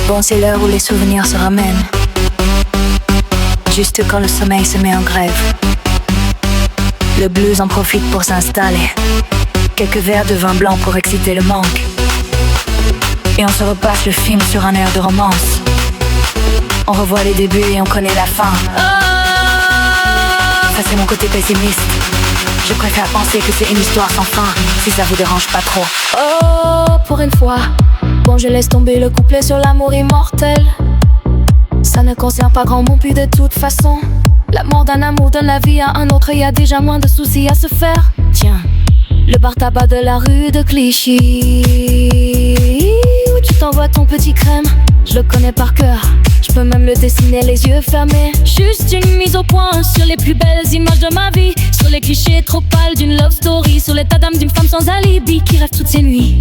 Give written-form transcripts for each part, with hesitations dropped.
Bon, c'est l'heure où les souvenirs se ramènent, juste quand le sommeil se met en grève. Le blues en profite pour s'installer, quelques verres de vin blanc pour exciter le manque. Et on se repasse le film sur un air de romance. On revoit les débuts et on connaît la fin. Ça c'est mon côté pessimiste. Je préfère penser que c'est une histoire sans fin, si ça vous dérange pas trop. Oh, pour une fois, bon je laisse tomber le couplet sur l'amour immortel. Ça ne concerne pas grand monde, puis de toute façon la mort d'un amour donne la vie à un autre, y a déjà moins de soucis à se faire. Tiens, le bar tabac de la rue de Clichy, où tu t'envoies ton petit crème, je le connais par cœur. Je peux même le dessiner les yeux fermés. Juste une mise au point sur les plus belles images de ma vie, sur les clichés trop pâles d'une love story, sur l'état d'âme d'une femme sans alibi qui rêve toutes ses nuits.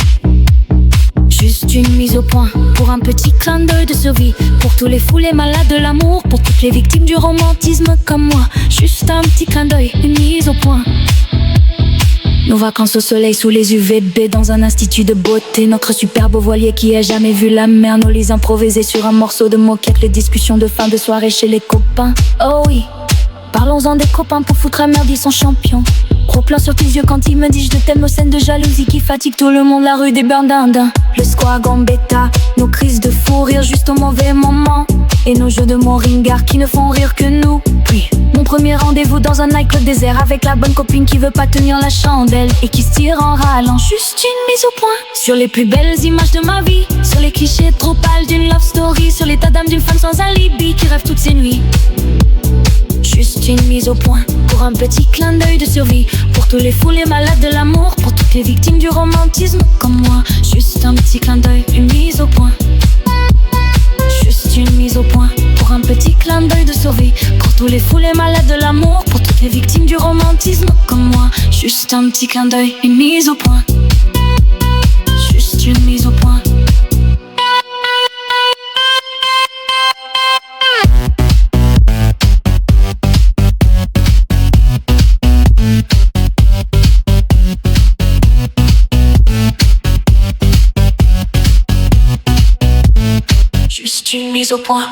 Juste une mise au point pour un petit clin d'œil de survie, pour tous les fous, les malades de l'amour, pour toutes les victimes du romantisme comme moi. Juste un petit clin d'œil, une mise au point. Nos vacances au soleil sous les UVB dans un institut de beauté, notre superbe voilier qui a jamais vu la mer, nos lits improvisés sur un morceau de moquette, les discussions de fin de soirée chez les copains. Oh oui, parlons-en des copains pour foutre à merde, ils sont champions. Gros plan sur tes yeux quand ils me disent je t'aime, nos scènes de jalousie qui fatiguent tout le monde, la rue des Bernardins. Le square Gambetta, nos crises de fou rire juste au mauvais moment, et nos jeux de mots ringards qui ne font rire que nous. Puis mon premier rendez-vous dans un nightclub désert avec la bonne copine qui veut pas tenir la chandelle et qui se tire en râlant. Juste une mise au point sur les plus belles images de ma vie, sur les clichés trop pâles d'une love story, sur l'état d'âme d'une femme sans alibi qui rêve toutes ses nuits. Juste une mise au point pour un petit clin d'œil de survie, pour tous les fous, les malades de l'amour, pour toutes les victimes du romantisme comme moi. Juste un petit clin d'œil, une mise au point. Juste une mise au point pour un petit clin d'œil de survie, pour tous les fous, les malades de l'amour, pour toutes les victimes du romantisme comme moi. Juste un petit clin d'œil, une mise au point. Juste une mise au point. Juste une mise au point.